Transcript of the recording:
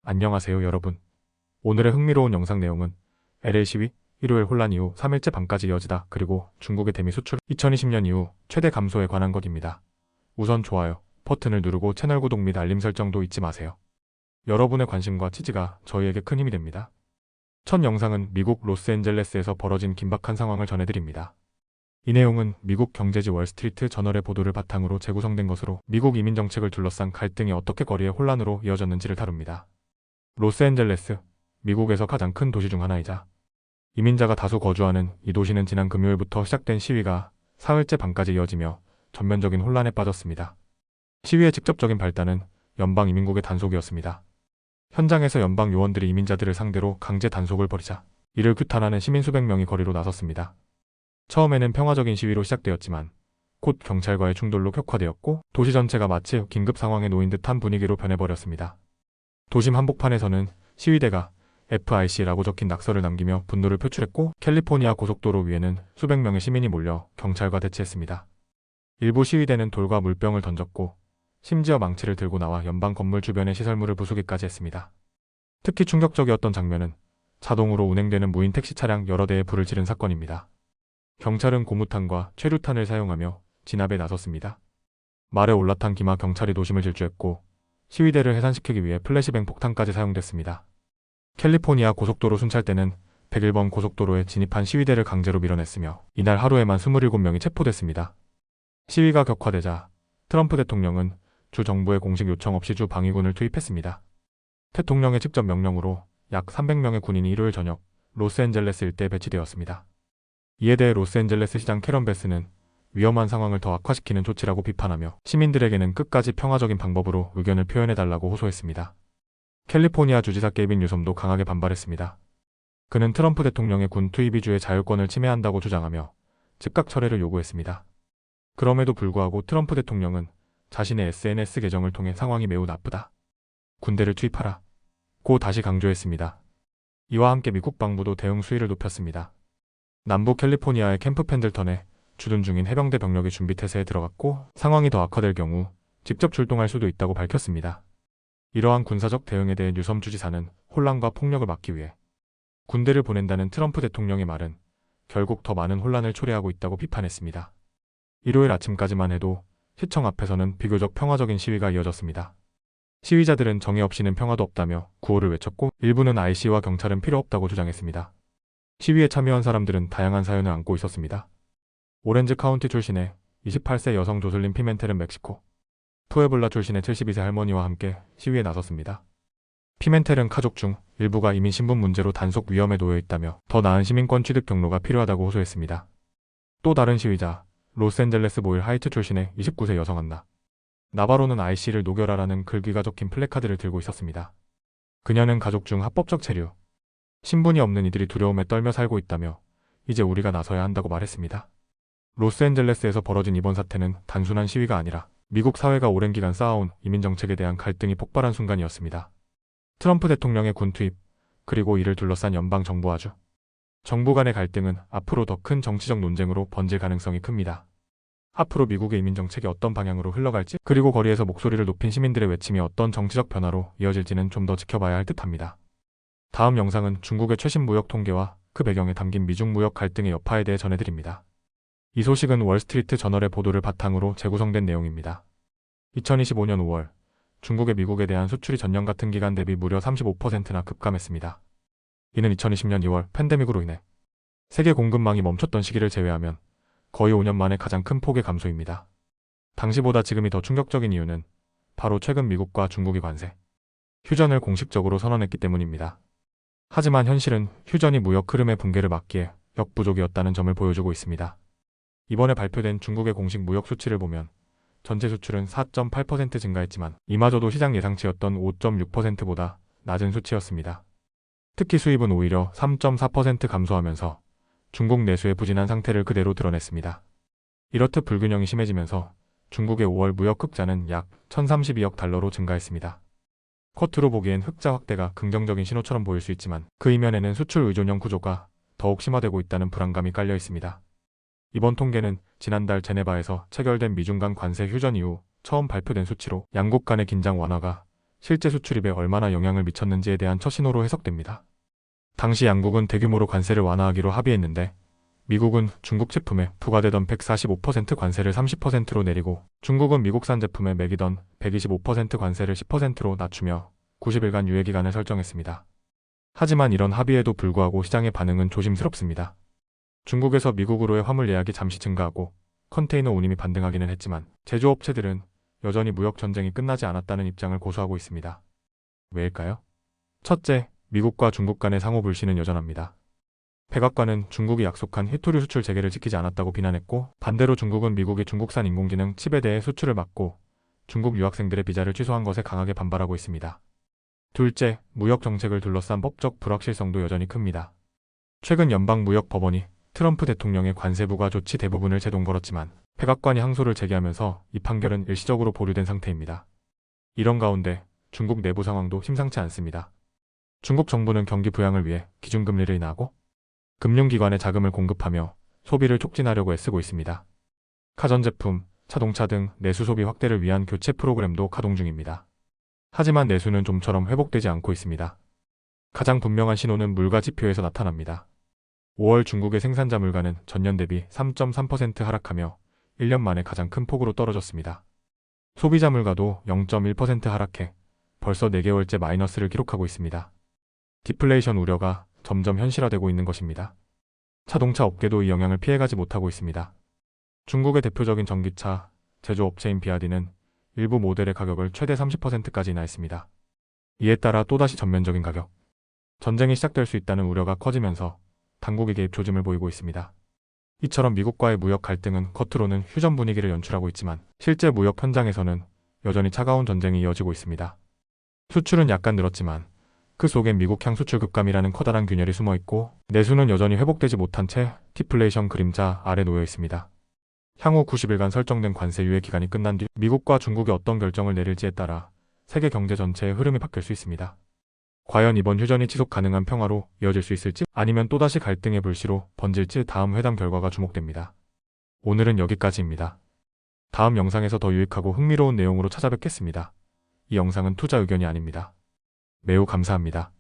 안녕하세요 여러분. 오늘의 흥미로운 영상 내용은 LA 시위, 일요일 혼란 이후 3일째 밤까지 이어지다 그리고 중국의 대미 수출 2020년 이후 최대 감소에 관한 것입니다. 우선 좋아요 버튼을 누르고 채널 구독 및 알림 설정도 잊지 마세요. 여러분의 관심과 지지가 저희에게 큰 힘이 됩니다. 첫 영상은 미국 로스앤젤레스에서 벌어진 긴박한 상황을 전해드립니다. 이 내용은 미국 경제지 월스트리트 저널의 보도를 바탕으로 재구성된 것으로 미국 이민 정책을 둘러싼 갈등이 어떻게 거리의 혼란으로 이어졌는지를 다룹니다. 로스앤젤레스, 미국에서 가장 큰 도시 중 하나이자 이민자가 다수 거주하는 이 도시는 지난 금요일부터 시작된 시위가 사흘째 밤까지 이어지며 전면적인 혼란에 빠졌습니다. 시위의 직접적인 발단은 연방 이민국의 단속이었습니다. 현장에서 연방 요원들이 이민자들을 상대로 강제 단속을 벌이자 이를 규탄하는 시민 수백 명이 거리로 나섰습니다. 처음에는 평화적인 시위로 시작되었지만 곧 경찰과의 충돌로 격화되었고 도시 전체가 마치 긴급 상황에 놓인 듯한 분위기로 변해버렸습니다. 도심 한복판에서는 시위대가 FIC라고 적힌 낙서를 남기며 분노를 표출했고 캘리포니아 고속도로 위에는 수백 명의 시민이 몰려 경찰과 대치했습니다. 일부 시위대는 돌과 물병을 던졌고 심지어 망치를 들고 나와 연방 건물 주변의 시설물을 부수기까지 했습니다. 특히 충격적이었던 장면은 자동으로 운행되는 무인 택시 차량 여러 대에 불을 지른 사건입니다. 경찰은 고무탄과 최루탄을 사용하며 진압에 나섰습니다. 말에 올라탄 기마 경찰이 도심을 질주했고 시위대를 해산시키기 위해 플래시뱅 폭탄까지 사용됐습니다. 캘리포니아 고속도로 순찰대는 101번 고속도로에 진입한 시위대를 강제로 밀어냈으며 이날 하루에만 27명이 체포됐습니다. 시위가 격화되자 트럼프 대통령은 주 정부의 공식 요청 없이 주 방위군을 투입했습니다. 대통령의 직접 명령으로 약 300명의 군인이 일요일 저녁 로스앤젤레스 일대에 배치되었습니다. 이에 대해 로스앤젤레스 시장 캐런 베스는 위험한 상황을 더 악화시키는 조치라고 비판하며 시민들에게는 끝까지 평화적인 방법으로 의견을 표현해달라고 호소했습니다. 캘리포니아 주지사 게빈 뉴섬도 강하게 반발했습니다. 그는 트럼프 대통령의 군 투입이 주의 자율권을 침해한다고 주장하며 즉각 철회를 요구했습니다. 그럼에도 불구하고 트럼프 대통령은 자신의 SNS 계정을 통해 상황이 매우 나쁘다. 군대를 투입하라. 고 다시 강조했습니다. 이와 함께 미국 방부도 대응 수위를 높였습니다. 남부 캘리포니아의 캠프 펜들턴에 주둔 중인 해병대 병력이 준비 태세에 들어갔고 상황이 더 악화될 경우 직접 출동할 수도 있다고 밝혔습니다. 이러한 군사적 대응에 대해 뉴섬 주지사는 혼란과 폭력을 막기 위해 군대를 보낸다는 트럼프 대통령의 말은 결국 더 많은 혼란을 초래하고 있다고 비판했습니다. 일요일 아침까지만 해도 시청 앞에서는 비교적 평화적인 시위가 이어졌습니다. 시위자들은 정의 없이는 평화도 없다며 구호를 외쳤고 일부는 IC와 경찰은 필요 없다고 주장했습니다. 시위에 참여한 사람들은 다양한 사연을 안고 있었습니다. 오렌지 카운티 출신의 28세 여성 조슬린 피멘텔은 멕시코, 푸에블라 출신의 72세 할머니와 함께 시위에 나섰습니다. 피멘텔은 가족 중 일부가 이민 신분 문제로 단속 위험에 놓여 있다며 더 나은 시민권 취득 경로가 필요하다고 호소했습니다. 또 다른 시위자, 로스앤젤레스 보일 하이트 출신의 29세 여성 안나 나바로는 IC를 녹여라라는 글귀가 적힌 플래카드를 들고 있었습니다. 그녀는 가족 중 합법적 체류, 신분이 없는 이들이 두려움에 떨며 살고 있다며 이제 우리가 나서야 한다고 말했습니다. 로스앤젤레스에서 벌어진 이번 사태는 단순한 시위가 아니라 미국 사회가 오랜 기간 쌓아온 이민 정책에 대한 갈등이 폭발한 순간이었습니다. 트럼프 대통령의 군 투입, 그리고 이를 둘러싼 연방 정부와 주 정부 간의 갈등은 앞으로 더 큰 정치적 논쟁으로 번질 가능성이 큽니다. 앞으로 미국의 이민 정책이 어떤 방향으로 흘러갈지, 그리고 거리에서 목소리를 높인 시민들의 외침이 어떤 정치적 변화로 이어질지는 좀 더 지켜봐야 할 듯합니다. 다음 영상은 중국의 최신 무역 통계와 그 배경에 담긴 미중 무역 갈등의 여파에 대해 전해드립니다. 이 소식은 월스트리트 저널의 보도를 바탕으로 재구성된 내용입니다. 2025년 5월, 중국의 미국에 대한 수출이 전년 같은 기간 대비 무려 35%나 급감했습니다. 이는 2020년 2월 팬데믹으로 인해 세계 공급망이 멈췄던 시기를 제외하면 거의 5년 만에 가장 큰 폭의 감소입니다. 당시보다 지금이 더 충격적인 이유는 바로 최근 미국과 중국이 관세 휴전을 공식적으로 선언했기 때문입니다. 하지만 현실은 휴전이 무역 흐름의 붕괴를 막기에 역부족이었다는 점을 보여주고 있습니다. 이번에 발표된 중국의 공식 무역 수치를 보면 전체 수출은 4.8% 증가했지만 이마저도 시장 예상치였던 5.6%보다 낮은 수치였습니다. 특히 수입은 오히려 3.4% 감소하면서 중국 내수의 부진한 상태를 그대로 드러냈습니다. 이렇듯 불균형이 심해지면서 중국의 5월 무역 흑자는 약 1,032억 달러로 증가했습니다. 겉으로 보기엔 흑자 확대가 긍정적인 신호처럼 보일 수 있지만 그 이면에는 수출 의존형 구조가 더욱 심화되고 있다는 불안감이 깔려 있습니다. 이번 통계는 지난달 제네바에서 체결된 미중 간 관세 휴전 이후 처음 발표된 수치로 양국 간의 긴장 완화가 실제 수출입에 얼마나 영향을 미쳤는지에 대한 첫 신호로 해석됩니다. 당시 양국은 대규모로 관세를 완화하기로 합의했는데 미국은 중국 제품에 부과되던 145% 관세를 30%로 내리고 중국은 미국산 제품에 매기던 125% 관세를 10%로 낮추며 90일간 유예 기간을 설정했습니다. 하지만 이런 합의에도 불구하고 시장의 반응은 조심스럽습니다. 중국에서 미국으로의 화물 예약이 잠시 증가하고 컨테이너 운임이 반등하기는 했지만 제조업체들은 여전히 무역 전쟁이 끝나지 않았다는 입장을 고수하고 있습니다. 왜일까요? 첫째, 미국과 중국 간의 상호 불신은 여전합니다. 백악관은 중국이 약속한 히토류 수출 재개를 지키지 않았다고 비난했고 반대로 중국은 미국이 중국산 인공지능 칩에 대해 수출을 막고 중국 유학생들의 비자를 취소한 것에 강하게 반발하고 있습니다. 둘째, 무역 정책을 둘러싼 법적 불확실성도 여전히 큽니다. 최근 연방무역법원이 트럼프 대통령의 관세 부과 조치 대부분을 제동 걸었지만 백악관이 항소를 제기하면서 이 판결은 일시적으로 보류된 상태입니다. 이런 가운데 중국 내부 상황도 심상치 않습니다. 중국 정부는 경기 부양을 위해 기준금리를 인하하고 금융기관에 자금을 공급하며 소비를 촉진하려고 애쓰고 있습니다. 가전제품, 자동차 등 내수 소비 확대를 위한 교체 프로그램도 가동 중입니다. 하지만 내수는 좀처럼 회복되지 않고 있습니다. 가장 분명한 신호는 물가 지표에서 나타납니다. 5월 중국의 생산자 물가는 전년 대비 3.3% 하락하며 1년 만에 가장 큰 폭으로 떨어졌습니다. 소비자 물가도 0.1% 하락해 벌써 4개월째 마이너스를 기록하고 있습니다. 디플레이션 우려가 점점 현실화되고 있는 것입니다. 자동차 업계도 이 영향을 피해가지 못하고 있습니다. 중국의 대표적인 전기차 제조업체인 비아디는 일부 모델의 가격을 최대 30%까지 인하했습니다. 이에 따라 또다시 전면적인 가격, 전쟁이 시작될 수 있다는 우려가 커지면서 당국의 개입 조짐을 보이고 있습니다. 이처럼 미국과의 무역 갈등은 겉으로는 휴전 분위기를 연출하고 있지만 실제 무역 현장에서는 여전히 차가운 전쟁이 이어지고 있습니다. 수출은 약간 늘었지만 그 속엔 미국향 수출 급감이라는 커다란 균열이 숨어 있고 내수는 여전히 회복되지 못한 채 디플레이션 그림자 아래 놓여 있습니다. 향후 90일간 설정된 관세 유예 기간이 끝난 뒤 미국과 중국이 어떤 결정을 내릴지에 따라 세계 경제 전체의 흐름이 바뀔 수 있습니다. 과연 이번 휴전이 지속 가능한 평화로 이어질 수 있을지 아니면 또다시 갈등의 불씨로 번질지 다음 회담 결과가 주목됩니다. 오늘은 여기까지입니다. 다음 영상에서 더 유익하고 흥미로운 내용으로 찾아뵙겠습니다. 이 영상은 투자 의견이 아닙니다. 매우 감사합니다.